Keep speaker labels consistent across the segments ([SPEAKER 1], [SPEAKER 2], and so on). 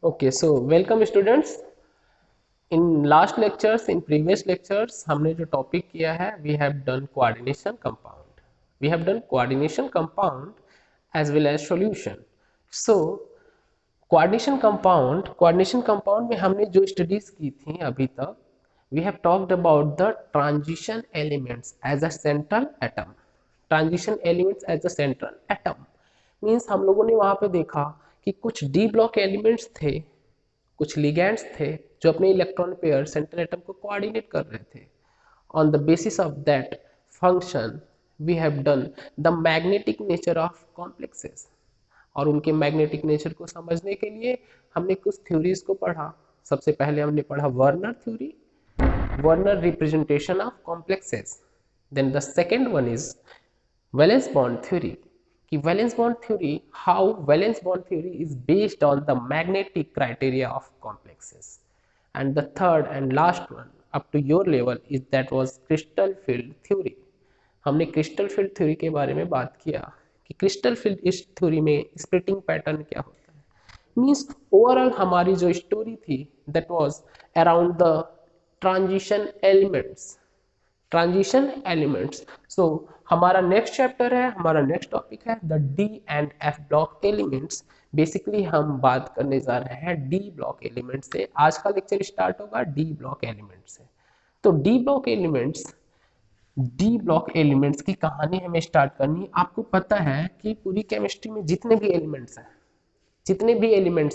[SPEAKER 1] Okay so welcome students. In last lectures in previous lectures हमने जो topic किया है we have done coordination compound as well as solution. So coordination compound में हमने जो studies की थी अभी तक, we have talked about the transition elements as a central atom. Transition elements as a central atom means हम लोगों ने वहां पे देखा कि कुछ डी ब्लॉक एलिमेंट्स थे, कुछ लिगैंड्स थे जो अपने इलेक्ट्रॉन पेयर सेंट्रल एटम को कोऑर्डिनेट कर रहे थे। On the basis of that function we have done the magnetic nature of complexes. और उनके मैग्नेटिक नेचर को समझने के लिए हमने कुछ थ्योरीज को पढ़ा। सबसे पहले हमने पढ़ा Werner theory, Werner representation of complexes. Then the second one is valence bond theory कि valence bond theory, how valence bond theory is based on the magnetic criteria of complexes. And the third and last one up to your level is that was crystal field theory. हमने crystal field theory के बारे में बात किया कि crystal field इस theory में splitting pattern क्या होता है। मीन्स ओवरऑल हमारी जो स्टोरी थी that was around the transition elements. Transition elements. So हमारा नेक्स्ट चैप्टर है, हमारा नेक्स्ट टॉपिक है the D and F block elements. Basically हम बात करने जा रहे हैं डी ब्लॉक एलिमेंट से। आज का लेक्चर स्टार्ट होगा डी ब्लॉक एलिमेंट से। तो डी ब्लॉक एलिमेंट्स की कहानी हमें स्टार्ट करनी है। आपको पता है कि पूरी केमिस्ट्री में जितने भी एलिमेंट्स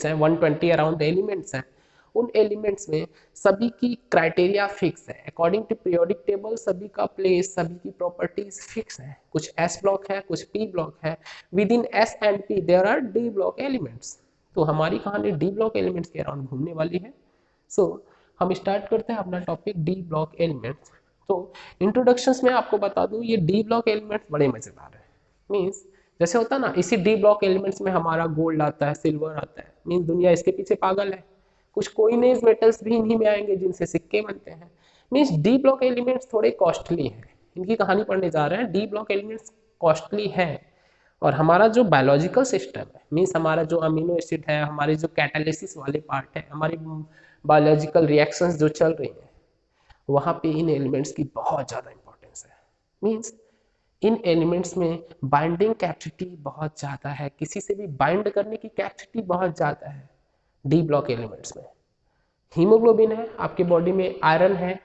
[SPEAKER 1] हैं 120 अराउंड एलिमेंट्स हैं, उन एलिमेंट्स में सभी की क्राइटेरिया फिक्स है। अकॉर्डिंग टू पीरियोडिक टेबल सभी का प्लेस, सभी की प्रॉपर्टीज फिक्स है। कुछ एस ब्लॉक है, कुछ पी ब्लॉक है। Within s and p there are d block elements. तो हमारी कहानी डी ब्लॉक एलिमेंट्स के अराउंड घूमने वाली है। सो हम स्टार्ट करते हैं अपना टॉपिक डी ब्लॉक एलिमेंट्स। तो इंट्रोडक्शंस में आपको बता दूं ये डी ब्लॉक एलिमेंट्स बड़े मजेदार है। मीन्स जैसे होता है ना, इसी डी ब्लॉक एलिमेंट्स में हमारा गोल्ड आता है, सिल्वर आता है। मीन्स दुनिया इसके पीछे पागल है। कुछ कोइनेज मेटल्स भी इन्हीं में आएंगे जिनसे सिक्के बनते हैं। मीन्स डी ब्लॉक एलिमेंट्स थोड़े कॉस्टली हैं। इनकी कहानी पढ़ने जा रहे हैं। डी ब्लॉक एलिमेंट्स कॉस्टली है। और हमारा जो बायोलॉजिकल सिस्टम है, मीन्स हमारा जो अमीनो एसिड है, हमारे जो कैटालिसिस वाले पार्ट है, हमारी बायोलॉजिकल रिएक्शंस जो चल रही हैं, वहाँ पे इन एलिमेंट्स की बहुत ज़्यादा इंपॉर्टेंस है। मीन्स इन एलिमेंट्स में बाइंडिंग कैपेसिटी बहुत ज़्यादा है, किसी से भी बाइंड करने की कैपेसिटी बहुत ज़्यादा है डी ब्लॉक एलिमेंट्स में। हीमोग्लोबिन है आपके बॉडी में, आयरन है,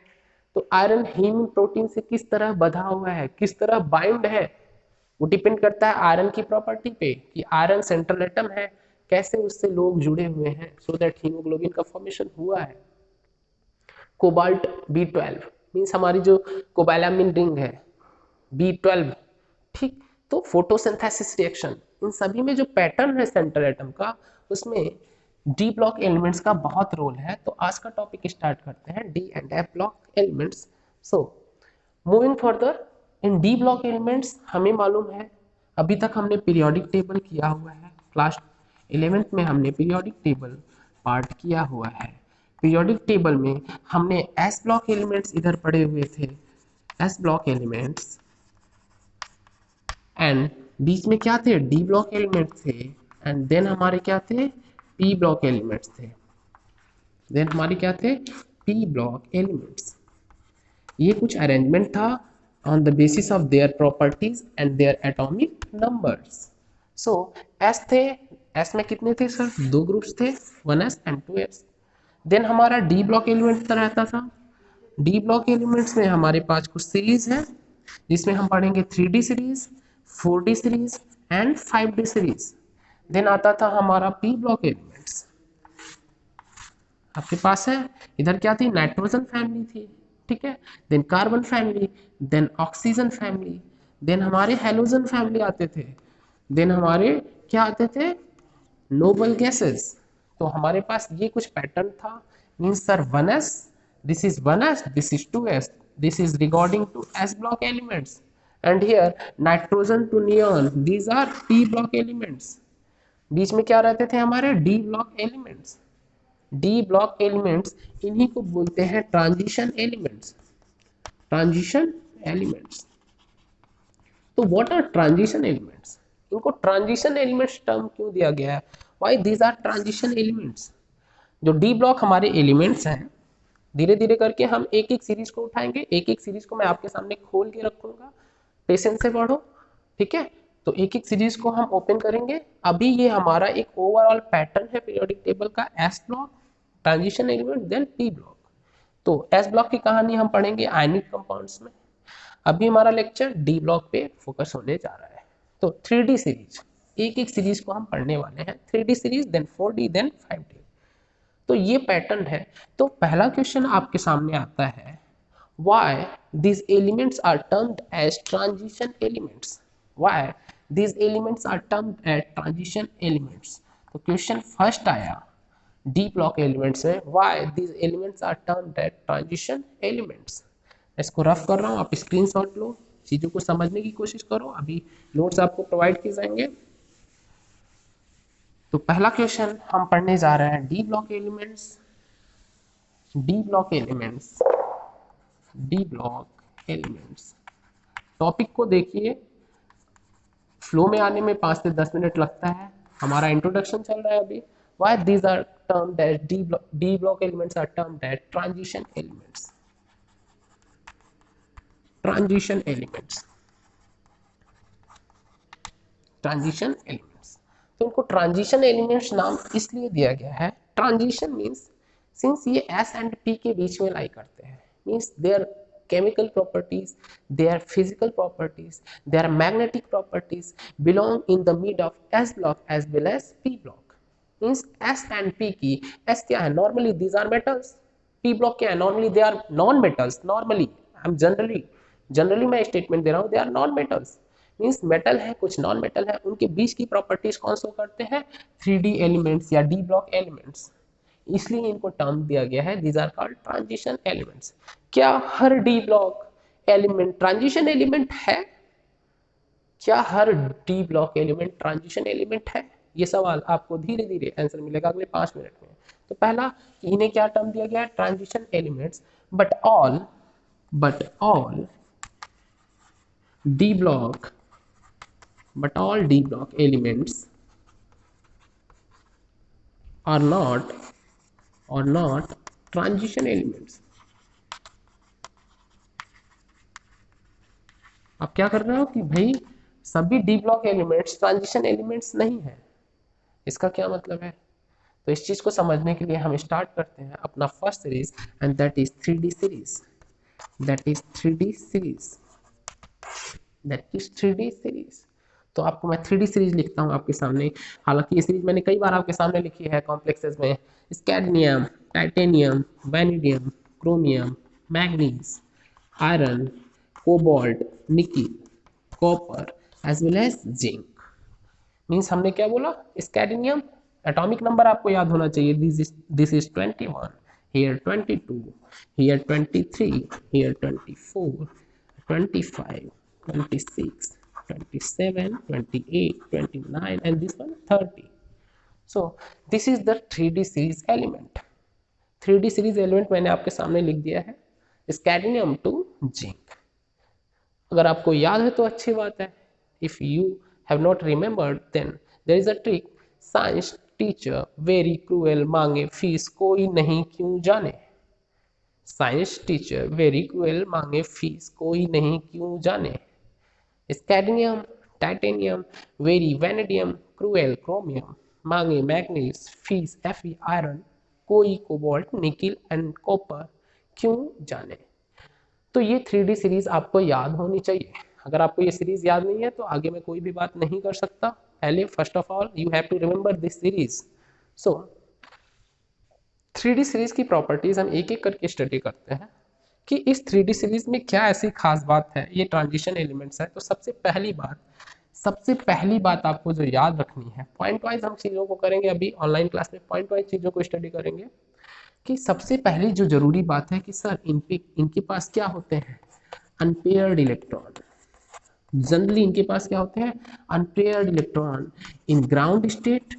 [SPEAKER 1] तो आयरन हीम प्रोटीन से किस तरह बधा हुआ है, किस तरह बाइंड है, वो डिपेंड करता है आयरन की प्रॉपर्टी पे कि आयरन सेंट्रल एटम है, कैसे उससे लोग जुड़े हुए हैं, सो दैट हीमोग्लोबिन का फॉर्मेशन हुआ है। कोबाल्ट B12 मीन्स हमारी जो कोबालामिन रिंग है B12, ठीक। तो फोटोसिंथेसिस रिएक्शन, इन सभी में जो पैटर्न है सेंट्रल एटम का, उसमें डी ब्लॉक एलिमेंट्स का बहुत रोल है। तो आज का टॉपिक स्टार्ट करते हैं D and F block elements. So moving further in D block elements, हमें मालूम है अभी तक हमने पीरियोडिक टेबल किया हुआ है। क्लास 11th में हमने पीरियोडिक टेबल पार्ट किया हुआ है। पीरियोडिक टेबल में हमने एस ब्लॉक एलिमेंट्स इधर पड़े हुए थे, एस ब्लॉक एलिमेंट्स, एंड बीच में क्या थे, डी ब्लॉक एलिमेंट थे। एंड देन हमारे क्या थे, पी ब्लॉक एलिमेंट्स थे। देन हमारे क्या थे, पी ब्लॉक एलिमेंट्स। ये कुछ अरेंजमेंट था on the basis of their properties and their atomic numbers. So S थे, एस में कितने थे सर, दो ग्रुप्स थे, 1s एंड 2s। देन हमारा डी ब्लॉक एलिमेंट रहता था। डी ब्लॉक एलिमेंट्स में हमारे पास कुछ सीरीज है जिसमें हम पढ़ेंगे 3D series, 4D series and 5D series. Then आता था हमारा पी ब्लॉक एलिमेंट्स, आपके पास है। इधर क्या थी, नाइट्रोजन फैमिली थी, ठीक है। Then carbon family, then oxygen family, then हमारे हेलोजन फैमिली आते थे। देन हमारे क्या आते थे, नोबल गैसेस। तो हमारे पास ये कुछ पैटर्न था। Means sir 1s, this is 1s, this is 2s, this is regarding to s block elements, and here nitrogen to neon, these are p block elements। बीच में क्या रहते थे हमारे, d block elements. D block elements इन्हीं को बोलते हैं ट्रांजिशन एलिमेंट्स। Transition elements. तो व्हाट आर ट्रांजिशन एलिमेंट्स, इनको ट्रांजिशन एलिमेंट्स टर्म क्यों दिया गया है, why these are transition elements. जो डी ब्लॉक हमारे एलिमेंट्स हैं, धीरे धीरे करके हम एक एक सीरीज को उठाएंगे, एक एक सीरीज को मैं आपके सामने खोल के रखूंगा, पेशेंस से पढ़ो, ठीक है। तो एक एक सीरीज को हम ओपन करेंगे। अभी ये हमारा एक ओवरऑल पैटर्न है पीरियोडिक टेबल का, s block, transition element, then p block. तो एस ब्लॉक की कहानी हम पढ़ेंगे आयनिक कंपाउंड्स में। अभी हमारा लेक्चर डी ब्लॉक पे फोकस होने जा रहा है। तो 3D सीरीज, एक एक सीरीज को हम पढ़ने वाले हैं, 3D series, then 4D, then 5D। तो ये पैटर्न है। तो पहला क्वेश्चन आपके सामने आता है, why these elements are termed as transition elements, why these elements are termed as transition elements। तो क्वेश्चन फर्स्ट आया डी ब्लॉक एलिमेंट्स में, why these elements are termed as transition elements। इसको रफ कर रहा हूँ, आप स्क्रीनशॉट लो, चीज़ों को समझने की कोशिश करो, अभी नोट्स आपको प्रोवाइड किए जाएंगे। तो पहला क्वेश्चन हम पढ़ने जा रहे हैं, D block elements, d block elements, d block elements. Topic को देखिए, फ्लो में आने में 5 से 10 मिनट लगता है, हमारा इंट्रोडक्शन चल रहा है अभी। Why these are termed as D block elements are termed as transition elements, transition elements, transition elements. तो इनको ट्रांजिशन एलिमेंट्स नाम इसलिए दिया गया है, ट्रांजिशन मीन्स सिंस ये एस एंड पी के बीच में लाई करते हैं, means there chemical properties, their physical properties, their magnetic properties belong in the mid of S block as well as P block। means S and P की, S क्या है, normally these are metals, P block क्या है, normally they are non metals, normally I'm generally मैं statement दे रहा हूँ, they are non metals, means metal है कुछ नॉन मेटल है, उनके बीच की प्रॉपर्टीज कौन शो करते हैं, 3D एलिमेंट्स या डी ब्लॉक एलिमेंट्स, इसलिए इनको टर्म दिया गया है, these are called transition elements. क्या हर D block element transition element है, क्या हर D block element transition element है, ये सवाल आपको धीरे धीरे आंसर मिलेगा अगले 5 मिनट में। तो पहला कि इन्हें क्या टर्म दिया गया है, transition elements, but all D block, but all D block elements are not transition elements। आप क्या कर रहे हो कि भाई सभी D block elements transition elements नहीं है, इसका क्या मतलब है। तो इस चीज को समझने के लिए हम स्टार्ट करते हैं अपना first series, and that is 3D series, that is 3D series, that is 3D series. तो आपको मैं 3D सीरीज लिखता हूँ आपके सामने, हालांकि ये सीरीज मैंने कई बार आपके सामने लिखी है कॉम्प्लेक्सेस में, scandium, titanium, vanadium, chromium, manganese, iron, cobalt, nickel, copper as well as zinc. Means हमने क्या बोला, स्कैडनियम, एटॉमिक नंबर आपको याद होना चाहिए, this is 21, here 22, here 23, here 24, 25, 26, 27, 28, 29 and this one 30। so this is the 3D series element। 3D series element मैंने आपके सामने लिख दिया है, स्कैडनियम टू जिंक। अगर आपको याद है तो अच्छी बात है, if you have not remembered then there is a trick, science teacher very cruel मांगे फीस कोई नहीं क्यों जाने, साइंस टीचर वेरी क्रूएल मांगे फीस कोई नहीं क्यों जाने, scandium, titanium, very, vanadium, cruel, chromium, मांगे मैग्नीज, फीस, एफी, आयरन, कोई, कोबाल्ट, निकिल एंड कॉपर क्यों जाने। तो ये 3D सीरीज आपको याद होनी चाहिए। अगर आपको ये सीरीज याद नहीं है तो आगे मैं कोई भी बात नहीं कर सकता। पहले first of all you have to remember this series. So 3D series की प्रॉपर्टीज हम एक एक करके स्टडी करते हैं कि इस 3D सीरीज में क्या ऐसी खास बात है, ये ट्रांजिशन एलिमेंट्स है। तो सबसे पहली बात आपको जो याद रखनी है, पॉइंट वाइज हम चीज़ों को करेंगे, अभी ऑनलाइन क्लास में पॉइंट वाइज चीज़ों को स्टडी करेंगे, कि सबसे पहली जो जरूरी बात है कि सर इनके पास क्या होते हैं, अनपेयर्ड इलेक्ट्रॉन। जनरली इनके पास क्या होते हैं, unpaired electron in ground state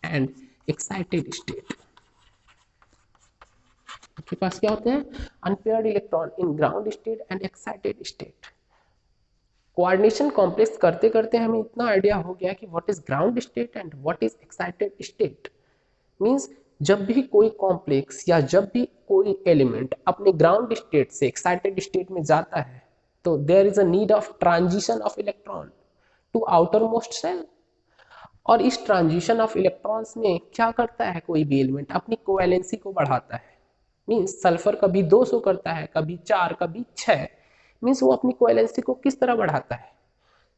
[SPEAKER 1] and excited state. के पास क्या होते हैं, unpaired electron in ground state and excited state. Coordination complex करते करते हमें इतना आइडिया हो गया कि what is ground state and what is excited state. Means जब भी कोई कॉम्प्लेक्स या जब भी कोई एलिमेंट अपने ग्राउंड स्टेट से एक्साइटेड स्टेट में जाता है तो there is a need of transition of electron to outermost shell. और इस ट्रांजिशन ऑफ इलेक्ट्रॉन्स में क्या करता है कोई भी एलिमेंट, अपनी कोवैलेंसी को बढ़ाता है। मीन्स सल्फर कभी 200 करता है, कभी 4, कभी 6। मीन्स वो अपनी कोवैलेंसी को किस तरह बढ़ाता है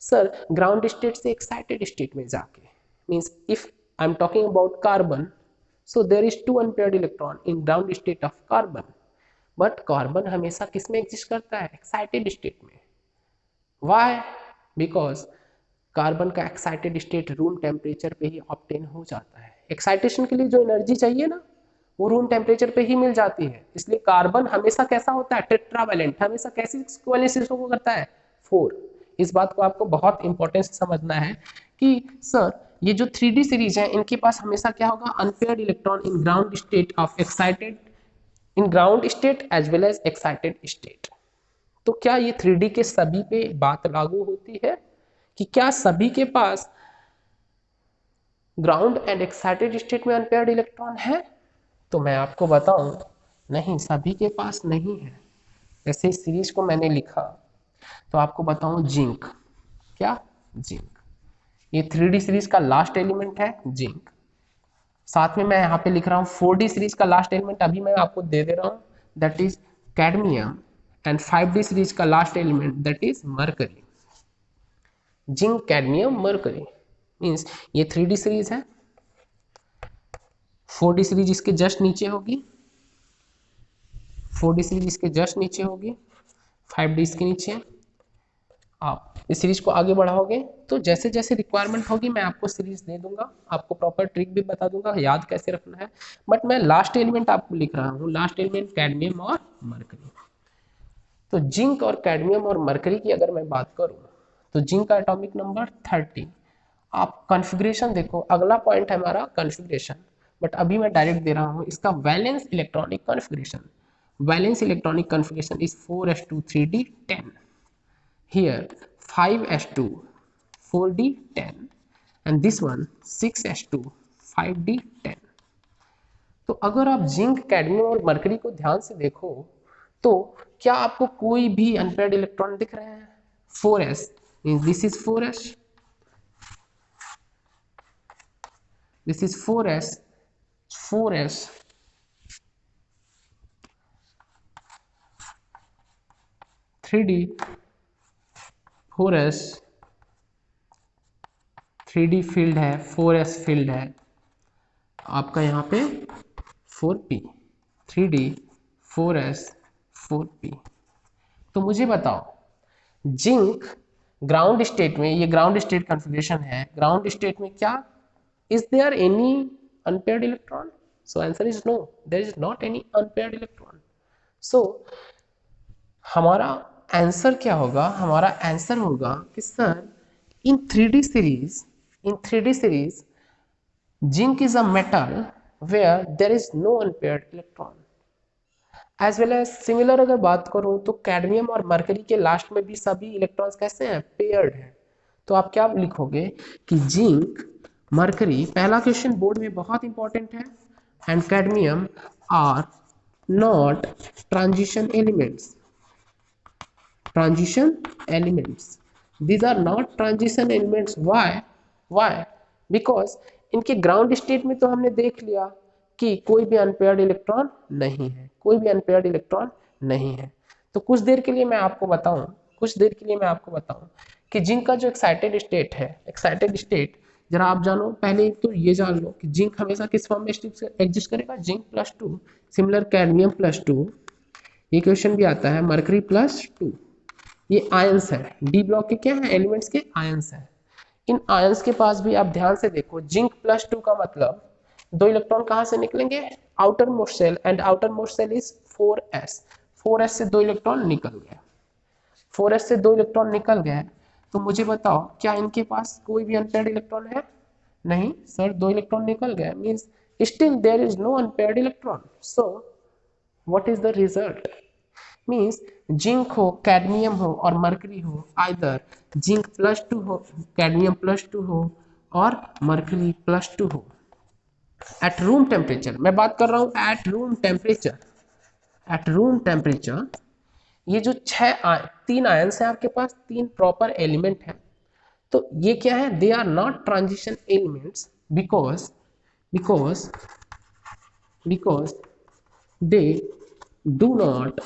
[SPEAKER 1] सर, ग्राउंड स्टेट से एक्साइटेड स्टेट में जाके। Means if I am talking about carbon, so there is 2 unpaired electron in ground state of carbon, but carbon हमेशा किस में एग्जिस्ट करता है, एक्साइटेड स्टेट में। why? because कार्बन का एक्साइटेड स्टेट रूम टेम्परेचर पे ही ऑब्टेन हो जाता है। एक्साइटेशन के लिए जो एनर्जी चाहिए ना वो रूम टेम्परेचर पे ही मिल जाती है। इसलिए कार्बन हमेशा कैसा होता है, टेट्रावैलेंट, हमेशा कैसी कोवैलेंसी को करता है, 4। इस बात को आपको बहुत इंपॉर्टेंस से समझना है कि सर ये जो 3D सीरीज है इनके पास हमेशा क्या होगा, unpaired electron in ground state of excited, in ground state as well as excited state. तो क्या ये 3D के सभी पे बात लागू होती है कि क्या सभी के पास ग्राउंड एंड एक्साइटेड स्टेट में अनपेयर्ड इलेक्ट्रॉन है? तो मैं आपको बताऊं, नहीं, सभी के पास नहीं है। जैसे इस सीरीज को मैंने लिखा तो आपको बताऊं जिंक, क्या जिंक, ये 3D सीरीज का लास्ट एलिमेंट है जिंक। साथ में मैं यहाँ पे लिख रहा हूँ 4D सीरीज का लास्ट एलिमेंट अभी मैं आपको दे दे रहा हूँ, that is cadmium. And 5D series का last element that is mercury. Zinc, cadmium, mercury. Means ये 3D सीरीज है, 4D सीरीज इसके जस्ट नीचे होगी, 4D सीरीज इसके जस्ट नीचे होगी, 5D इसके नीचे। आप इस सीरीज को आगे बढ़ाओगे तो जैसे जैसे रिक्वायरमेंट होगी मैं आपको सीरीज दे दूंगा, आपको प्रॉपर ट्रिक भी बता दूंगा याद कैसे रखना है। बट मैं लास्ट एलिमेंट आपको लिख रहा हूँ, लास्ट एलिमेंट कैडमियम और मरकरी। तो जिंक और कैडमियम और मरकरी की अगर मैं बात करूँ तो जिंक का एटॉमिक नंबर 30। आप कॉन्फ़िगरेशन देखो, अगला पॉइंट है हमारा कॉन्फ़िगरेशन, बट अभी मैं डायरेक्ट दे रहा हूँ इसका valence electronic configuration. Valence electronic configuration is 4s2 3d 10, here 5s2 4d 10 and this one 6s2 5d 10। तो अगर आप जिंक, कैडमियम और मरकरी को ध्यान से देखो तो क्या आपको कोई भी अनपेयर्ड इलेक्ट्रॉन दिख रहे हैं? 4s means this is 4s, this is 4s, 4s, 3d, 4s, 3d field है, 4s फील्ड है, आपका यहाँ पे 4p, 3d, 4s, 4p। तो मुझे बताओ जिंक ग्राउंड स्टेट में, ये ग्राउंड स्टेट कॉन्फ़िगरेशन है, ग्राउंड स्टेट में क्या is there any unpaired electron? So answer is no, there is not any unpaired electron. So हमारा आंसर क्या होगा, हमारा आंसर होगा कि sir in 3D series, in 3D series zinc is a metal where there is no unpaired electron। As well as similar अगर बात करूं तो कैडमियम और मरकरी के लास्ट में भी सभी इलेक्ट्रॉन्स कैसे हैं, पेयर्ड हैं। तो आप क्या लिखोगे कि जिंक, मरकरी, पहला क्वेश्चन बोर्ड में बहुत इंपॉर्टेंट है, and cadmium are not transition elements, transition elements, these are not transition elements. Why? Because इनके ग्राउंड स्टेट में तो हमने देख लिया कि कोई भी अनपेयर्ड इलेक्ट्रॉन नहीं है, कोई भी अनपेयर्ड इलेक्ट्रॉन नहीं है। तो कुछ देर के लिए मैं आपको बताऊं, कुछ देर के लिए मैं आपको बताऊं कि जिंक का जो एक्साइटेड स्टेट है, एक्साइटेड स्टेट जरा आप जानो, पहले तो ये जान लो कि जिंक हमेशा किस फॉर्म में एग्जिस्ट करेगा, जिंक +2, सिमिलर कैडमियम +2, ये क्वेश्चन भी आता है, मरकरी +2, ये आयंस है, डी ब्लॉक के क्या है, एलिमेंट्स के आयंस है। इन आयंस के पास भी आप ध्यान से देखो, जिंक +2 का मतलब 2 इलेक्ट्रॉन कहां से निकलेंगे, outermost shell, and outermost shell is 4s, 4s से 2 इलेक्ट्रॉन निकल गए, 4s से 2 इलेक्ट्रॉन निकल गए। तो मुझे बताओ क्या इनके पास कोई भी अनपेयर्ड इलेक्ट्रॉन है? नहीं सर, 2 इलेक्ट्रॉन निकल गए, means still there is no unpaired electron. So what is the result? Means zinc हो, कैडमियम हो और मरकरी हो, आइदर जिंक +2 हो, कैडमियम +2 हो और मरकरी +2 हो एट रूम टेम्परेचर। मैं बात कर रहा हूं at room temperature. At room temperature ये जो तीन आयंस है आपके पास, तीन प्रॉपर एलिमेंट है, तो ये क्या है, they are not transition elements because because because they do not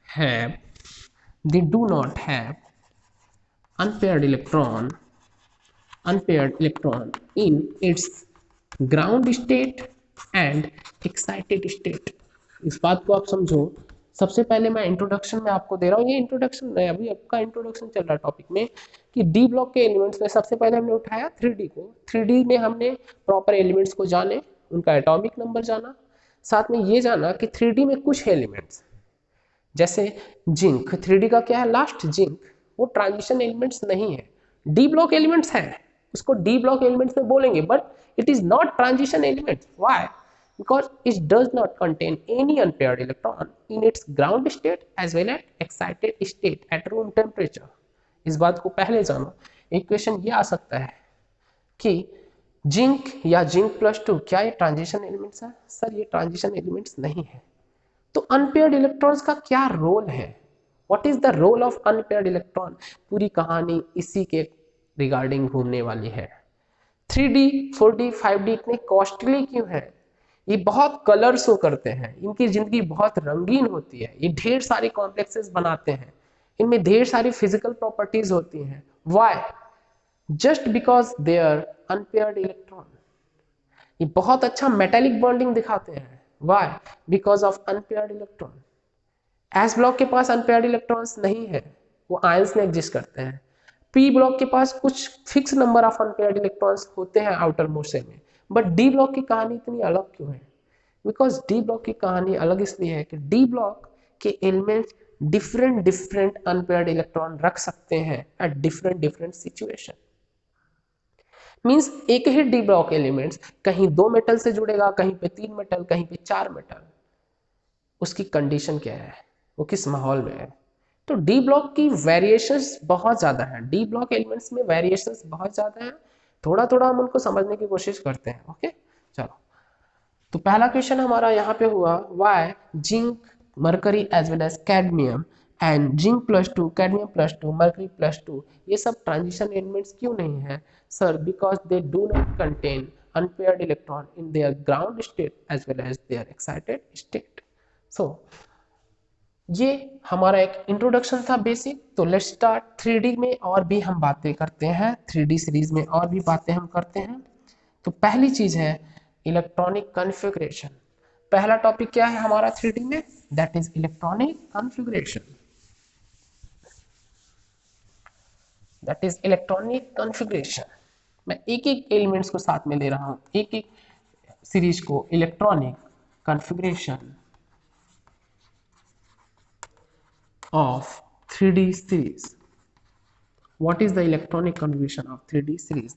[SPEAKER 1] have they do not have unpaired electron in its ground state and excited state। इस बात को आप समझो। सबसे पहले मैं इंट्रोडक्शन में आपको दे रहा हूँ, ये इंट्रोडक्शन है, अभी आपका इंट्रोडक्शन चल रहा है टॉपिक में, कि डी ब्लॉक के एलिमेंट्स में सबसे पहले हमने उठाया 3D को। 3D में हमने प्रॉपर एलिमेंट्स को जाने, उनका एटॉमिक नंबर जाना, साथ में ये जाना कि 3D में कुछ एलिमेंट्स जैसे जिंक, 3D का क्या है लास्ट जिंक, वो ट्रांजिशन एलिमेंट्स नहीं है, डी ब्लॉक एलिमेंट्स है, उसको डी ब्लॉक एलिमेंट्स में बोलेंगे, but it is not transition elements. Why? because it does not contain any unpaired electron in its ground state as well as excited state at room temperature। इस बात को पहले जानो। एक क्वेश्चन ये आ सकता है कि जिंक या जिंक +2 क्या ये ट्रांजिशन एलिमेंट्स है? सर ये ट्रांजिशन एलिमेंट्स नहीं है। तो अनपेयर्ड इलेक्ट्रॉन्स का क्या रोल है? What is the role of unpaired electron? पूरी कहानी इसी के रिगार्डिंग घूमने वाली है। 3D 4D 5D इतने कॉस्टली क्यों है? ये बहुत कलर शो करते हैं, इनकी जिंदगी बहुत रंगीन होती है, ये ढेर सारे कॉम्प्लेक्सेस बनाते हैं, इनमें ढेर सारी फिजिकल प्रॉपर्टीज होती हैं। Why? Just because they are unpaired electron. ये बहुत अच्छा मेटेलिक बॉन्डिंग दिखाते हैं। Why? Because of unpaired electron। S block के पास अनपेयर्ड इलेक्ट्रॉन्स नहीं है, वो आयंस में एग्जिस्ट करते हैं। P ब्लॉक के पास कुछ fix number of unpaired electrons होते हैं आउटर मोस्ट शेल में, बट डी ब्लॉक की कहानी इतनी अलग क्यों है? बिकॉज डी ब्लॉक की कहानी अलग इसलिए है कि डी ब्लॉक के एलिमेंट्स डिफरेंट अनपेयर्ड इलेक्ट्रॉन रख सकते हैं एट डिफरेंट सिचुएशन। मीन्स एक ही डी ब्लॉक एलिमेंट्स कहीं 2 मेटल से जुड़ेगा, कहीं पे 3 मेटल, कहीं पे 4 मेटल। उसकी कंडीशन क्या है, वो किस माहौल में है? तो डी ब्लॉक की वेरिएशंस बहुत ज़्यादा है, डी ब्लॉक एलिमेंट्स में वेरिएशंस बहुत ज़्यादा है। थोड़ा थोड़ा हम उनको समझने की कोशिश करते हैं। ओके चलो, तो पहला क्वेश्चन हमारा यहाँ पे हुआ, why zinc mercury as well as cadmium and zinc +2 cadmium +2 mercury +2 ये सब ट्रांजिशन एलिमेंट्स क्यों नहीं है? Sir because they do not contain unpaired electron in their ground state as well as their excited state. So ये हमारा एक introduction था basic. तो लेट्स स्टार्ट। 3D में और भी हम बातें करते हैं, 3D सीरीज में और भी बातें हम करते हैं। तो पहली चीज है इलेक्ट्रॉनिक कॉन्फ़िगरेशन। पहला टॉपिक क्या है हमारा 3D में? That is electronic configuration. That is electronic configuration. मैं एक एक एलिमेंट्स को साथ में ले रहा हूं, एक एक सीरीज को। Electronic configuration of 3D series। What is the electronic configuration of 3D series?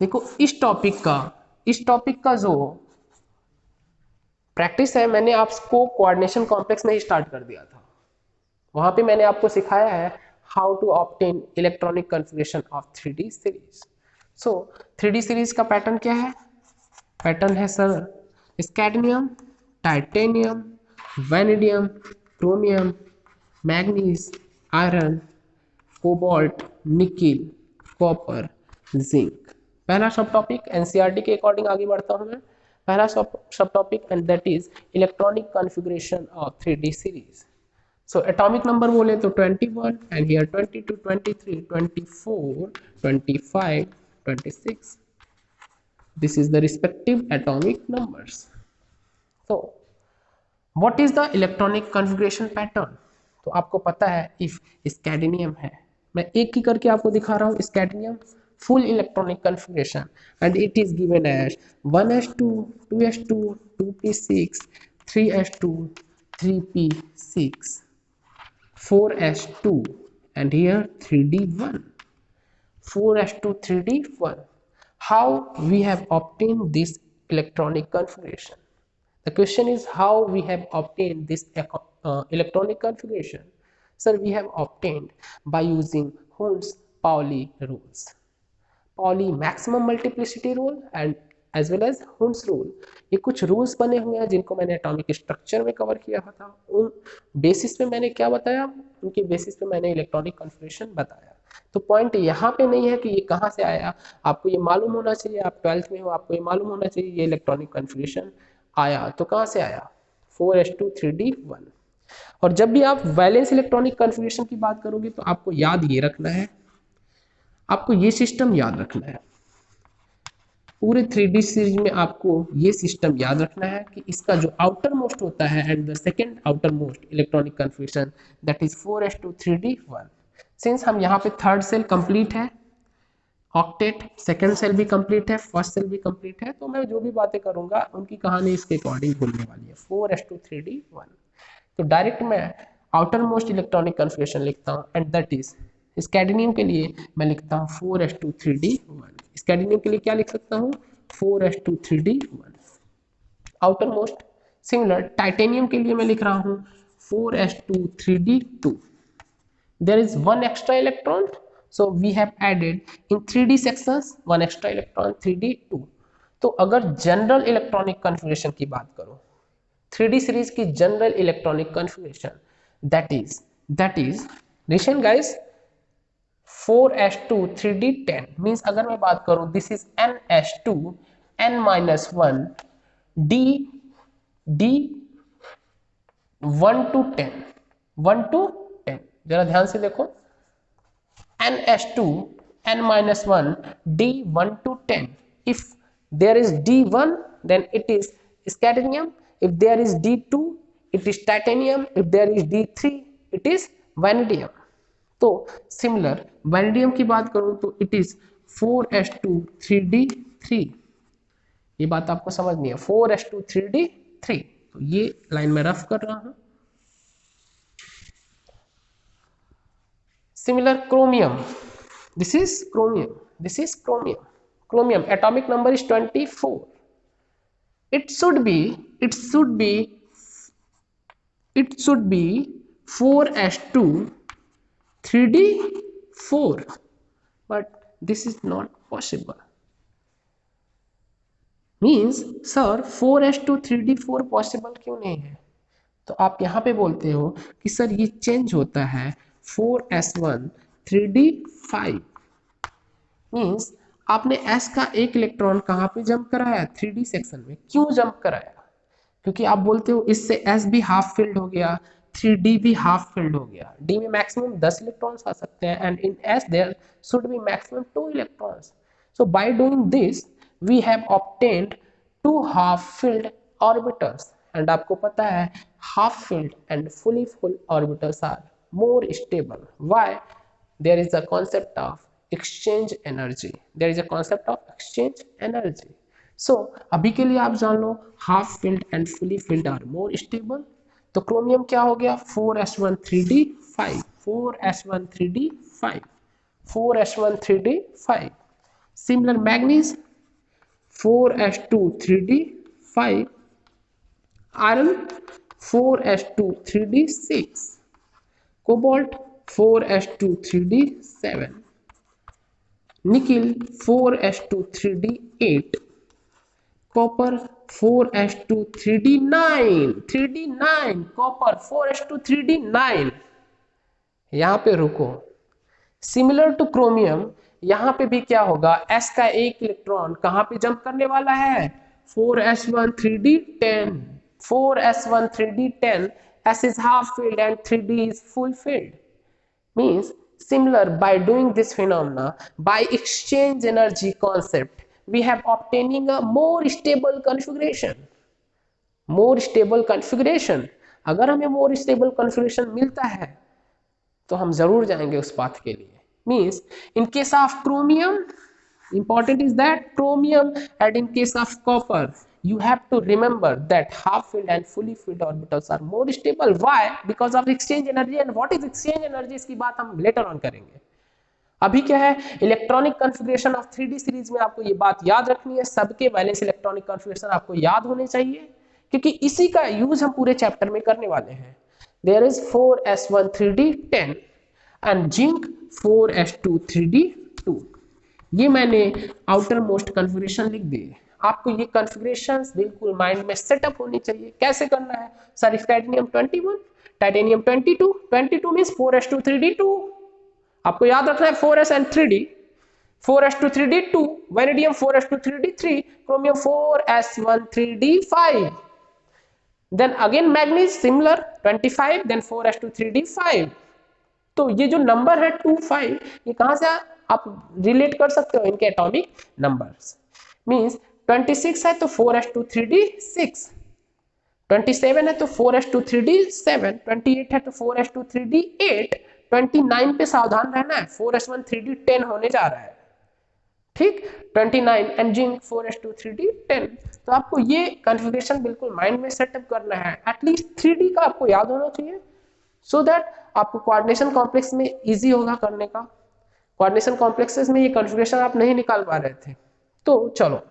[SPEAKER 1] देखो इस टॉपिक का जो प्रैक्टिस है मैंने आपको कोऑर्डिनेशन कॉम्प्लेक्स में ही स्टार्ट कर दिया था। वहां पे मैंने आपको सिखाया है how to obtain electronic configuration of 3D series. So 3D series का पैटर्न क्या है? पैटर्न है sir scandium, titanium, vanadium, chromium, manganese, iron, cobalt, nickel, copper, zinc. पहला सब टॉपिक एनसीईआरटी के अकॉर्डिंग आगे बढ़ता हूं मैं। पहला सब topic and that is electronic configuration of 3D series. So atomic number बोले तो 21 and here 22, 23, 24, 25, 26। This is the respective atomic numbers. so what is the electronic configuration pattern? तो आपको पता है इफ स्कैडमियम है, मैं एक ही करके आपको दिखा रहा हूँ। Scandium full electronic configuration and it is given as 1s2 2s2 2p6 3s2 3p6 4s2 and here 3d1 4s2 3d1। how we have obtained this electronic configuration? The question is how we have obtained this electronic configuration? Sir, we have obtained by using Hund's-Pauli rules. Pauli maximum multiplicity rule and as well as Hund's rule. ये कुछ rules बने हुए हैं जिनको मैंने atomic structure में cover किया था। उन बेसिस पे मैंने क्या बताया, उनके बेसिस पे मैंने इलेक्ट्रॉनिक कन्फिगरेशन बताया। तो पॉइंट यहाँ पे नहीं है कि ये कहाँ से आया, आपको ये मालूम होना चाहिए, आप 12th में हो, आपको ये मालूम होना चाहिए ये इलेक्ट्रॉनिक कन्फिगरेशन आया तो कहाँ से आया, 4s2 3d1। और जब भी आप वैलेंस इलेक्ट्रॉनिक कन्फिगरेशन की बात करोगे तो आपको याद ये रखना है, आपको ये सिस्टम याद रखना है, पूरे 3D सीरीज में आपको ये सिस्टम याद रखना है कि इसका जो आउटर मोस्ट होता है and the second outer most electronic configuration that is 4s2 3d1। Since हम यहाँ पे थर्ड सेल कंप्लीट है, ऑक्टेट सेकेंड सेल भी कंप्लीट है, फर्स्ट सेल भी कंप्लीट है, तो मैं जो भी बातें करूंगा उनकी कहानी इसके अकॉर्डिंग बोलने वाली है। 4s2 3d1, तो डायरेक्ट मैं आउटर मोस्ट इलेक्ट्रॉनिक कन्फिगरेशन लिखता हूँ एंड दैट इज स्कैडनियम के लिए मैं लिखता हूँ 4s2 3d1। स्कैडनियम के लिए क्या लिख सकता हूँ, 4s2 3d1 outer most. Similar titanium के लिए मैं लिख रहा हूँ 4s2 3d2। there is one extra electron, so we have added in 3D sections one extra electron 3d2। तो अगर जनरल इलेक्ट्रॉनिक कन्फिगरेशन की बात करो, 3D सीरीज की general electronic configuration that is listen guys 4s2 3d10 means अगर मैं बात करूं this is ns2 n-1 d 1 to 10 जरा ध्यान से देखो, ns2 n-1 d1 to 10। if there is d1 then it is scandium, if there is d2 it is titanium, if there is d3 it is vanadium। तो similar vanadium की बात करूं तो it is 4s2 3d3। ये बात आपको समझनी है, 4s2 3d3। तो ये लाइन में रफ कर रहा हूं। Similar chromium, this is chromium, chromium atomic number is 24। it should be 4s2 3d4 but this is not possible। means sir 4s2 3d4 possible क्यों नहीं है, तो आप यहाँ पे बोलते हो कि सर ये चेंज होता है 4s1 3d5। मीन्स आपने s का एक इलेक्ट्रॉन कहाँ पे जंप कराया, 3D सेक्शन में। क्यों जंप कराया, क्योंकि आप बोलते हो इससे s भी हाफ फिल्ड हो गया, 3D भी हाफ फिल्ड हो गया। d में मैक्सिमम 10 इलेक्ट्रॉन्स आ सकते हैं and in s there should be maximum 2 electrons. So by doing this we have obtained 2 half filled orbitals and आपको पता है half filled and fully full orbitals are more stable। why? there is a concept of exchange energy, so अभी के लिए आप जान लो half filled and fully filled are more stable। तो chromium क्या हो गया, 4s1 3d5 4s1 3d5 4s1 3d5। Similar manganese 4s2 3d5, iron 4s2 3d6, cobalt 4s2 3d7, nickel 4s2 3d8, copper 4s2 3d9 copper 4s2 3d9। यहाँ पे रुको, similar two chromium यहाँ पे भी क्या होगा, s का एक इलेक्ट्रॉन कहाँ पे जंप करने वाला है, 4s1 3d10 4s1 3d10, s is half filled and 3d is full filled। means similar by doing this phenomena by exchange energy concept we have obtaining a more stable configuration। अगर हमें more stable configuration मिलता है तो हम जरूर जाएंगे उस path के लिए। means in case of chromium important is that chromium and in case of copper you have to remember that half filled and fully filled orbitals are more stable। why? because of exchange energy। and what is exchange energy इसकी बात हम later on करेंगे। अभी क्या है, electronic configuration of 3D series में आपको ये बात याद रखनी है, सबके वैलेंस इलेक्ट्रॉनिक कॉन्फ़िगरेशन आपको याद होने चाहिए क्योंकि इसी का यूज हम पूरे चैप्टर में करने वाले हैं। there is 4s1 3d 10 and zinc 4s2 3d 2। ये मैंने आउटर मोस्ट कन्फिगरेशन लिख दी। आपको ये कन्फिगरेशंस बिल्कुल माइंड में सेटअप होनी चाहिए। कैसे करना है sir? If titanium 21, titanium 22, 22 means 4s2 3d 2। आपको याद रखना है 4s and 3d, 4s2 3d 2, vanadium 4s2 3d 3, chromium 4s1 3d 5, then again manganese similar 25, then 4s2 3d 5। तो ये जो नंबर है 25, ये कहां से आप रिलेट कर सकते हो? इनके एटॉमिक नंबर्स। मींस 26 है तो 4s2 3d 6, 27 है तो 4s2 3d 7, 28 है तो 4s2 3d 8, 29 पे सावधान रहना है, 4s1 3d 10 होने जा रहा है, ठीक। 29 एंड जिंक 4s2 3d 10। तो आपको ये कॉन्फ़िगरेशन बिल्कुल माइंड में सेटअप करना है। एटलीस्ट 3d का आपको याद होना चाहिए, सो दैट आपको कोऑर्डिनेशन कॉम्प्लेक्स में इजी होगा करने का। कोऑर्डिनेशन कॉम्प्लेक्सेस में ये कॉन्फ़िगरेशन आप नहीं निकाल पा रहे थे। तो चलो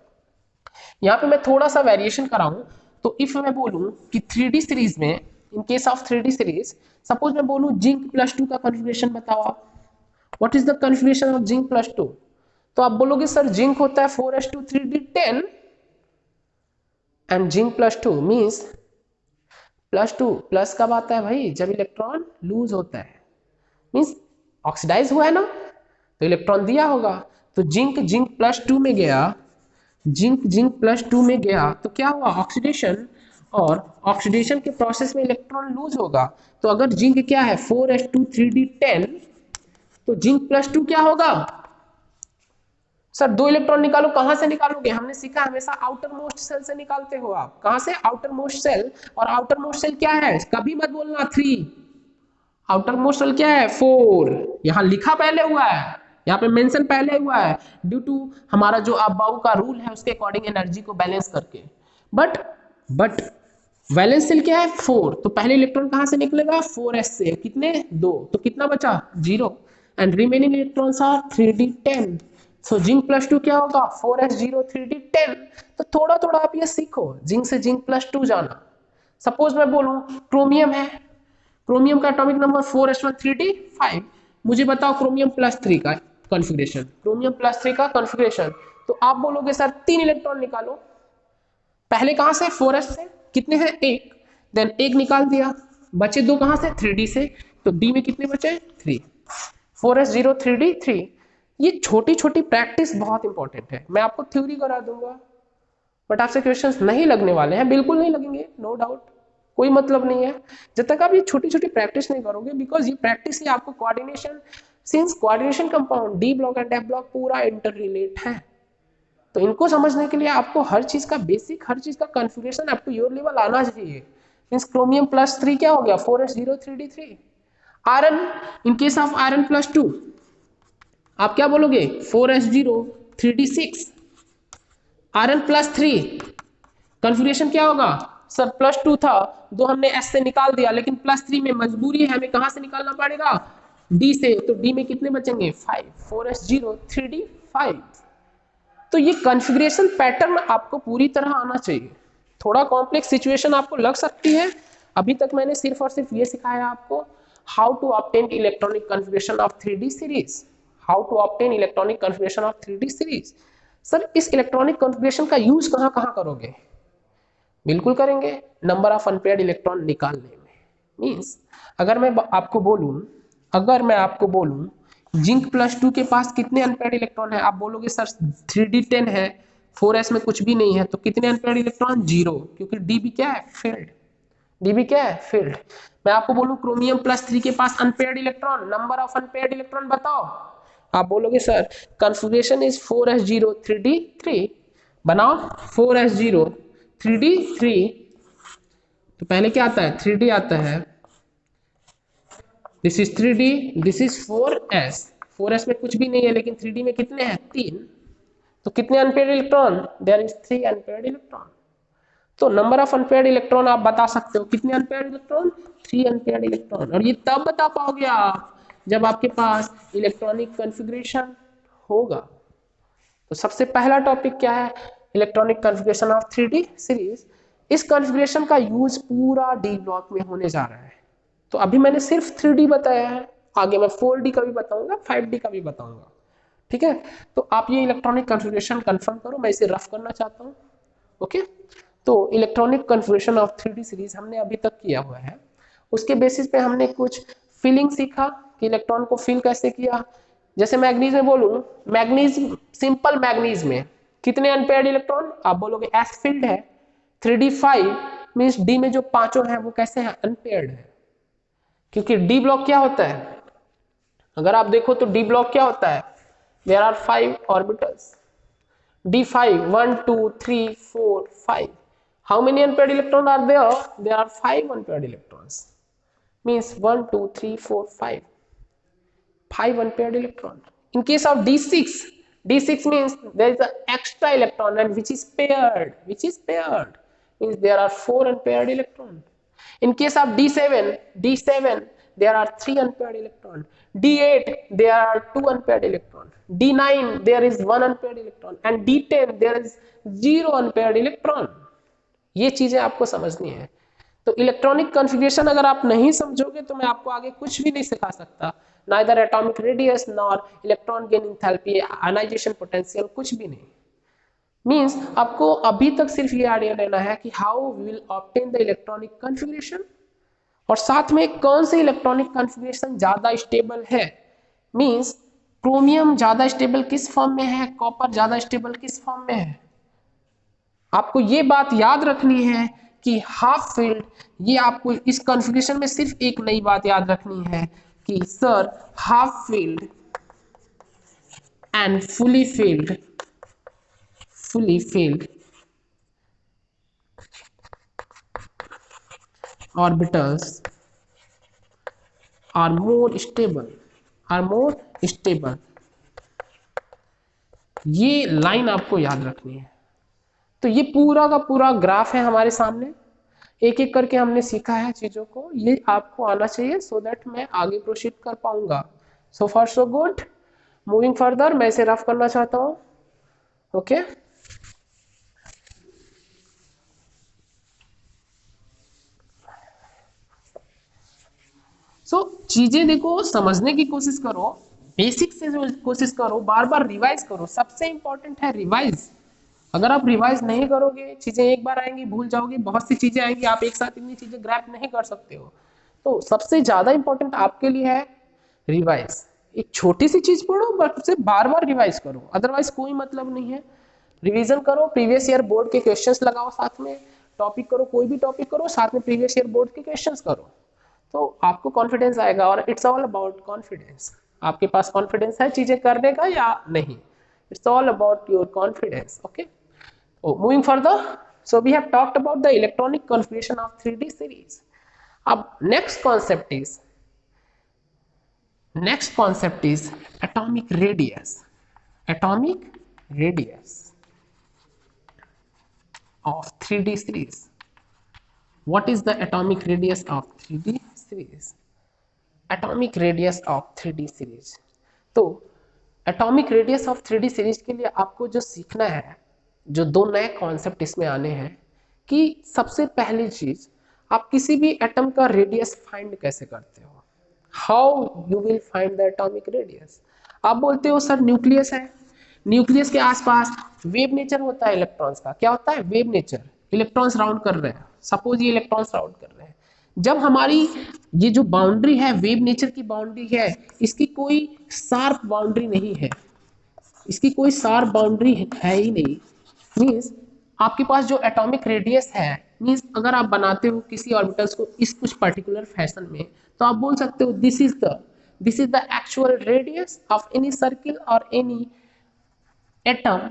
[SPEAKER 1] यहाँ पे मैं थोड़ा सा वेरिएशन कराऊं। तो इफ मैं बोलूं कि 3d सीरीज में, in case of 3d series, suppose मैं बोलूं जिंक +2 का कॉन्फ़िगरेशन बताओ आप, what is the configuration of zinc +2? तो आप बोलोगे सर जिंक होता है 4s2 3d 10 and zinc +2 means +2 plus कब आता है भाई? जब इलेक्ट्रॉन लूज होता है, मींस ऑक्सीडाइज हुआ है ना, तो इलेक्ट्रॉन दिया होगा। तो जिंक +2 में गया, जिंक +2 में गया तो क्या हुआ? ऑक्सीडेशन, और ऑक्सीडेशन के प्रोसेस में इलेक्ट्रॉन लूज होगा। तो अगर जिंक क्या है 4s2 3d 10, तो जिंक +2 क्या होगा? सर 2 इलेक्ट्रॉन निकालो, कहां से निकालोगे? हमने सीखा हमेशा आउटर मोस्ट सेल से निकालते हो आप। कहां से? Outermost shell. और आउटर मोस्ट सेल क्या है? कभी मत बोलना 3, आउटर मोस्ट सेल क्या है? 4। यहां लिखा पहले हुआ है, यहाँ पे मेंशन पहले हुआ है, ड्यू टू हमारा जो अबाउ का रूल है उसके अकॉर्डिंग एनर्जी को बैलेंस करके। बट वैलेंस सेल क्या है? 4। तो पहले इलेक्ट्रॉन कहां से निकलेगा? 4s से। कितने? 2। तो कितना बचा? 0। And remaining electrons are 3d 10। So zinc +2 क्या होगा? 4s0 3d 10। तो थोड़ा थोड़ा आप ये सीखो, जिंक से जिंक +2 जाना। सपोज मैं बोलूं क्रोमियम है, क्रोमियम का एटॉमिक नंबर 4s1 3d 5। मुझे बताओ क्रोमियम +3 का कॉन्फ़िगरेशन, क्रोमियम +3 का कॉन्फ़िगरेशन। तो आप बोलोगे सर 3 इलेक्ट्रॉन निकालो। पहले कहां से? 4s से। कितने हैं? 1। देन 1 निकाल दिया, बचे 2 कहां से? 3d से। तो d में कितने बचे? 3। 4s0 3d 3। ये छोटी छोटी प्रैक्टिस बहुत इंपॉर्टेंट है। मैं आपको थ्योरी करा दूंगा, बट आपसे क्वेश्चंस नहीं लगने वाले हैं, बिल्कुल नहीं लगेंगे, नो डाउट, कोई मतलब नहीं है जब तक आप ये छोटी छोटी प्रैक्टिस नहीं करोगे। बिकॉज ये प्रैक्टिस ही आपको coordination, since coordination compound D block and F block पूरा इंटर रिलेट है, तो इनको समझने के लिए आपको हर चीज का बेसिक, हर चीज का configuration up to your level आना चाहिए। मींस क्रोमियम +3 क्या हो गया? 4s0 3d 3। Iron, in case of iron +2 आप क्या बोलोगे? 4s0 3d 6। आयरन +3 कॉन्फ़िगरेशन क्या होगा? सर +2 था, 2 हमने s से निकाल दिया, लेकिन +3 में मजबूरी है, हमें कहां से निकालना पड़ेगा? d से। तो d में कितने बचेंगे? 5। 4s0 3d 5। तो ये कॉन्फ़िगरेशन पैटर्न आपको पूरी तरह आना चाहिए। थोड़ा कॉम्प्लेक्स सिचुएशन आपको लग सकती है, अभी तक मैंने सिर्फ और सिर्फ ये सिखाया आपको how to obtain electronic configuration of 3d series, how to obtain electronic configuration of 3d series. Sir इस इलेक्ट्रॉनिक कॉन्फ़िगरेशन का यूज कहां कहां करोगे? बिल्कुल करेंगे नंबर ऑफ अनपेयर्ड इलेक्ट्रॉन निकालने में। मींस अगर मैं आपको बोलूं जिंक +2 के पास कितने अनपेयर्ड इलेक्ट्रॉन है? आप बोलोगे सर 3d 10 है, 4s में कुछ भी नहीं है, तो कितने अनपेयर्ड इलेक्ट्रॉन? 0, क्योंकि db क्या है? फील्ड। db क्या है? फील्ड। मैं आपको बोलूं क्रोमियम +3 के पास unpaired electron, number of unpaired electron बताओ। आप बोलोगे sir configuration is 4s0 3d 3। बनाओ 4s0 3d 3। तो पहले क्या आता है? 3d आता है, this is 3d, this is 4s। 4s में कुछ भी नहीं है, लेकिन 3d में कितने हैं? 3। तो कितने unpaired electron? There is 3 unpaired electron. तो नंबर ऑफ अनपेयर्ड इलेक्ट्रॉन आप बता सकते हो, कितने अनपेयर्ड इलेक्ट्रॉन? 3 unpaired electron. और ये तब बता पाओगे आप जब आपके पास इलेक्ट्रॉनिक कॉन्फ़िगरेशन होगा। तो सबसे पहला टॉपिक क्या है? Electronic configuration of 3d series. इस कॉन्फ़िगरेशन का यूज पूरा डी ब्लॉक में होने जा रहा है। तो अभी मैंने सिर्फ 3D बताया है, आगे मैं 4D का भी बताऊंगा, 5D का भी बताऊंगा। ठीक है, तो आप ये इलेक्ट्रॉनिक कॉन्फ़िगरेशन कंफर्म करो, मैं इसे रफ करना चाहता हूँ। ओके, तो electronic configuration of 3D series हमने अभी तक किया हुआ है। उसके बेसिस पे हमने कुछ फिलिंग सीखा कि इलेक्ट्रॉन को फिल कैसे किया। जैसे मैग्नीज में बोलूं, मैग्नीज, सिंपल मैग्नीज में कितने अनपेयर्ड इलेक्ट्रॉन, आप बोलोगे एस फील्ड है 3D5, मींस डी में जो पांचों हैं वो कैसे हैं, अनपेयर्ड है। क्योंकि डी ब्लॉक क्या होता है, अगर आप देखो तो डी ब्लॉक क्या होता है, there are 5 orbitals, D5, 1, 2, 3, 4, 5. How many unpaired electrons are there? There are 5 unpaired electrons. Means 1, 2, 3, 4, 5. 5 unpaired electrons. In case of D6, D6 means there is an extra electron and which is paired. Which is paired. Means there are 4 unpaired electrons. In case of D7, D7 there are 3 unpaired electrons. D8 there are 2 unpaired electrons. D9 there is 1 unpaired electron and D10 there is 0 unpaired electron. ये चीजें आपको समझनी है। तो electronic configuration अगर आप नहीं समझोगे तो मैं आपको आगे कुछ भी नहीं सिखा सकता, neither atomic radius nor electron gain enthalpy, ionization potential, कुछ भी नहीं। मींस आपको अभी तक सिर्फ ये आइडिया लेना है कि how we will obtain the electronic configuration, और साथ में कौन से इलेक्ट्रॉनिक कॉन्फ़िगरेशन ज्यादा स्टेबल है। मींस क्रोमियम ज्यादा स्टेबल किस फॉर्म में है, कॉपर ज्यादा स्टेबल किस फॉर्म में है। आपको ये बात याद रखनी है कि हाफ फील्ड, ये आपको इस कॉन्फ़िगरेशन में सिर्फ एक नई बात याद रखनी है कि sir half field and fully field orbitals are more stable। ये लाइन आपको याद रखनी है। तो ये पूरा का पूरा ग्राफ है हमारे सामने, एक एक करके हमने सीखा है चीजों को, ये आपको आना चाहिए सो दैट मैं आगे प्रोसीड कर पाऊंगा। सो फार सो गुड, मूविंग फर्दर मैं इसे रफ करना चाहता हूं। ओके, सो चीजें देखो, समझने की कोशिश करो, बेसिक से कोशिश करो, बार बार रिवाइज करो, सबसे इंपॉर्टेंट है रिवाइज। अगर आप रिवाइज नहीं करोगे, चीजें एक बार आएंगी भूल जाओगे, बहुत सी चीजें आएंगी, आप एक साथ इतनी चीजें ग्रैप नहीं कर सकते हो। तो सबसे ज्यादा इंपॉर्टेंट आपके लिए है रिवाइज। एक छोटी सी चीज पढ़ो बट उसे बार बार रिवाइज करो, अदरवाइज कोई मतलब नहीं है। रिवीजन करो, प्रीवियस ईयर बोर्ड के क्वेश्चंस लगाओ साथ में, टॉपिक करो, कोई भी टॉपिक करो साथ में प्रीवियस ईयर बोर्ड के क्वेश्चंस करो, तो आपको कॉन्फिडेंस आएगा। और इट्स ऑल अबाउट कॉन्फिडेंस, आपके पास कॉन्फिडेंस है चीजें करने का या नहीं, it's all about your confidence. Okay, moving further, so we have talked about the electronic configuration of 3D series. अब next concept is atomic radius of 3D series. What is the atomic radius of 3D series? Atomic radius of 3D series, तो atomic radius of 3D series के लिए आपको जो सीखना है, जो दो नए कॉन्सेप्ट इसमें आने हैं, कि सबसे पहली चीज आप किसी भी एटम का रेडियस फाइंड कैसे करते हो, how you will find the atomic radius. आप बोलते हो सर न्यूक्लियस है, न्यूक्लियस के आसपास वेव नेचर होता है इलेक्ट्रॉन्स का, क्या होता है, वेव नेचर, इलेक्ट्रॉन्स राउंड कर रहे हैं, सपोज ये इलेक्ट्रॉन्स राउंड कर रहे हैं। जब हमारी ये जो बाउंड्री है वेव नेचर की बाउंड्री है, इसकी कोई शार्प बाउंड्री नहीं है, इसकी कोई शार्प बाउंड्री है ही नहीं। मीन्स आपके पास जो एटॉमिक रेडियस है, मीन्स अगर आप बनाते हो किसी ऑर्बिटल्स को इस कुछ पर्टिकुलर फैशन में, तो आप बोल सकते हो this is the actual radius of any circle और एनी एटम।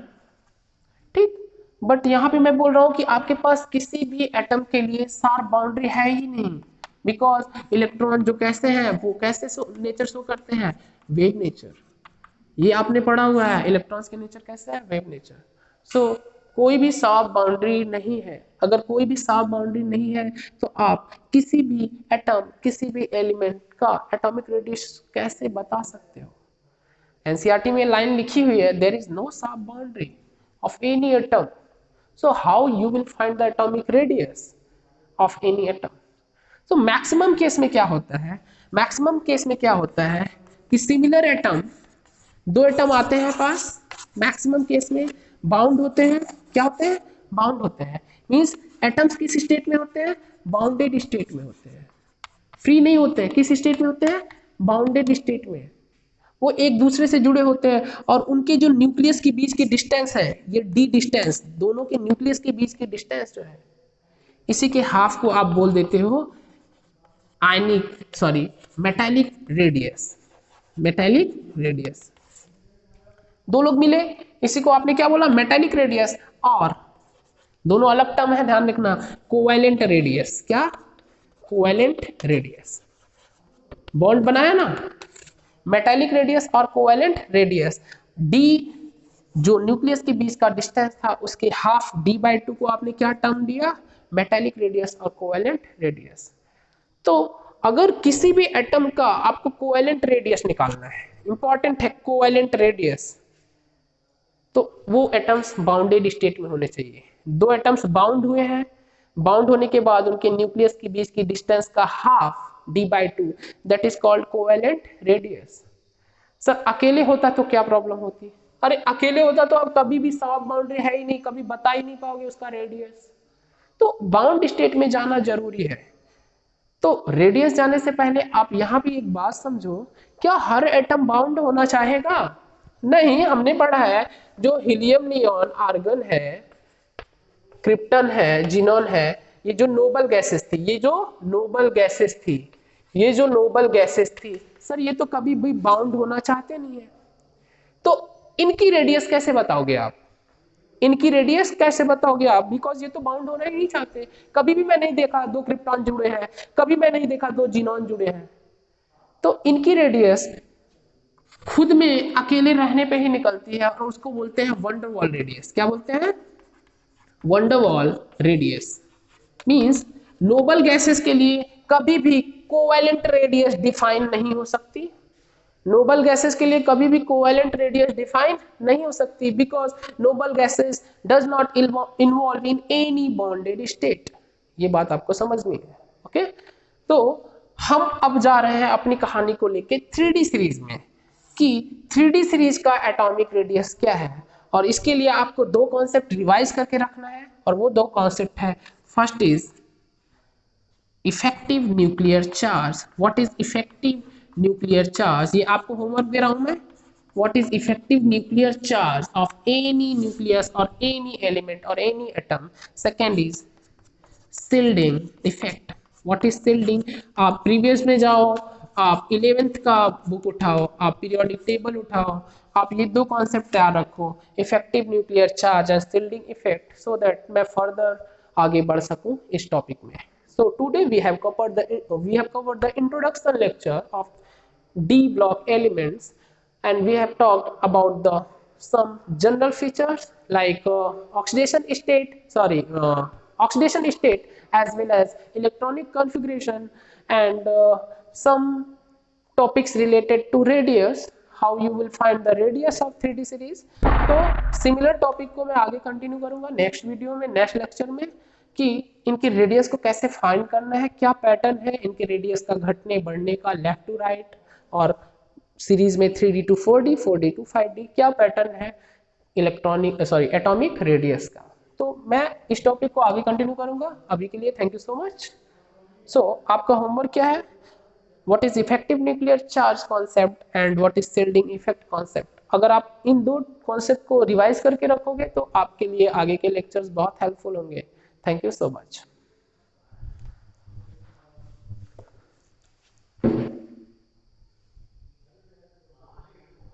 [SPEAKER 1] ठीक, बट यहाँ पे मैं बोल रहा हूँ कि आपके पास किसी भी एटम के लिए शार्प बाउंड्री है ही नहीं, बिकॉज इलेक्ट्रॉन जो कैसे हैं वो कैसे नेचर शो करते हैं, वेव नेचर। ये आपने पढ़ा हुआ है, इलेक्ट्रॉन्स के नेचर कैसे है, वेव नेचर। सो कोई भी साफ बाउंड्री नहीं है। अगर कोई भी साफ बाउंड्री नहीं है तो आप किसी भी एटम, किसी भी एलिमेंट का एटॉमिक रेडियस कैसे बता सकते हो। एनसीईआरटी में लाइन लिखी हुई है, देयर इज नो साफ boundary of any atom, so how you will find the atomic radius of any atom। तो मैक्सिमम केस में क्या होता है, मैक्सिमम केस में क्या होता है कि सिमिलर एटम, दो एटम आते हैं पास, मैक्सिमम केस में बाउंड होते हैं, क्या होते हैं, बाउंड होते हैं। मींस एटम्स किस स्टेट में होते हैं, बाउंडेड स्टेट में होते हैं, फ्री नहीं होते हैं। किस स्टेट में होते हैं, बाउंडेड स्टेट में। वो एक दूसरे से जुड़े होते हैं और उनके जो न्यूक्लियस के बीच की डिस्टेंस है, ये डी डिस्टेंस, दोनों के न्यूक्लियस के बीच की डिस्टेंस जो है, इसी के हाफ को आप बोल देते हो ionic sorry metallic radius, metallic radius. दो लोग मिले, इसी को आपने क्या बोला, मेटालिक रेडियस। और दोनों अलग टर्म है, ध्यान रखना, कोवैलेंट रेडियस, क्या, कोवैलेंट रेडियस। बॉन्ड बनाया ना, मेटालिक रेडियस और कोवैलेंट रेडियस। डी जो न्यूक्लियस के बीच का डिस्टेंस था उसके हाफ d/2 को आपने क्या टर्म दिया, मेटालिक रेडियस और कोवैलेंट रेडियस। तो अगर किसी भी एटम का आपको कोवैलेंट रेडियस निकालना है, इंपॉर्टेंट है कोवैलेंट रेडियस, तो वो एटम्स बाउंडेड स्टेट में होने चाहिए। दो एटम्स बाउंड हुए हैं, बाउंड होने के बाद उनके न्यूक्लियस के बीच की डिस्टेंस का half d/2, that is called covalent radius. Sir अकेले होता तो क्या प्रॉब्लम होती, अरे अकेले होता तो आप कभी भी सॉफ्ट बाउंड्री है ही नहीं, कभी बता ही नहीं पाओगे उसका रेडियस। तो बाउंड स्टेट में जाना जरूरी है। तो रेडियस जाने से पहले आप यहां भी एक बात समझो, क्या हर एटम बाउंड होना चाहेगा, नहीं। हमने पढ़ा है जो हीलियम, नियॉन, आर्गन है, क्रिप्टन है, जिनॉन है, ये जो नोबल गैसेस थी, ये जो नोबल गैसेस थी, ये जो नोबल गैसेस थी, सर ये तो कभी भी बाउंड होना चाहते नहीं है। तो इनकी रेडियस कैसे बताओगे आप, इनकी रेडियस कैसे बताओगे आप, बिकॉज ये तो बाउंड होना ही नहीं चाहते। कभी भी मैं नहीं देखा दो क्रिप्टॉन जुड़े हैं, कभी मैं नहीं देखा दो जिनॉन जुड़े हैं। तो इनकी रेडियस खुद में अकेले रहने पे ही निकलती है और उसको बोलते हैं वंडरवॉल रेडियस। क्या बोलते हैं, van der Waals radius. Means noble gases के लिए कभी भी कोवैलेंट रेडियस डिफाइन नहीं हो सकती, नोबल गैसेस के लिए कभी भी कोवैलेंट रेडियस डिफाइन नहीं हो सकती, because noble gases does not involve in any bonded state. ये बात आपको समझनी है, ओके। तो हम अब जा रहे हैं अपनी कहानी को लेके 3D सीरीज में, कि 3D सीरीज का एटॉमिक रेडियस क्या है। और इसके लिए आपको दो कॉन्सेप्ट रिवाइज करके रखना है, और वो दो कॉन्सेप्ट है, first is effective nuclear charge. What is effective nuclear charge, ये आपको होमवर्क दे रहा हूं मैं। What is effective nuclear charge of any nucleus और एनी एलिमेंट और any atom. Second is shielding effect. What is shielding, आप previous में जाओ, आप 11th का बुक उठाओ, आप पीरियोडिक टेबल उठाओ, आप ये दो कॉन्सेप्ट तैयार रखो, effective nuclear charge and shielding effect, so that मैं फर्दर आगे बढ़ सकूं इस टॉपिक में। So today we have covered the introduction lecture of D block elements, and we have talked about the some general features like oxidation state as well as electronic configuration, and some topics related to radius, how you will find the radius of 3D series। तो similar topic को मैं आगे continue करूंगा next video में, next lecture में, कि इनके radius को कैसे फाइंड करना है, क्या पैटर्न है इनके रेडियस का घटने बढ़ने का, लेफ्ट टू राइट, और सीरीज में 3D to 4D, 4D to 5D क्या पैटर्न है एटॉमिक रेडियस का। तो मैं इस टॉपिक को आगे कंटिन्यू करूंगा। अभी के लिए थैंक यू सो मच। सो आपका होमवर्क क्या है, what is effective nuclear charge concept and what is shielding effect concept. अगर आप इन दो कॉन्सेप्ट को रिवाइज करके रखोगे तो आपके लिए आगे के लेक्चर्स बहुत हेल्पफुल होंगे। Thank you so much.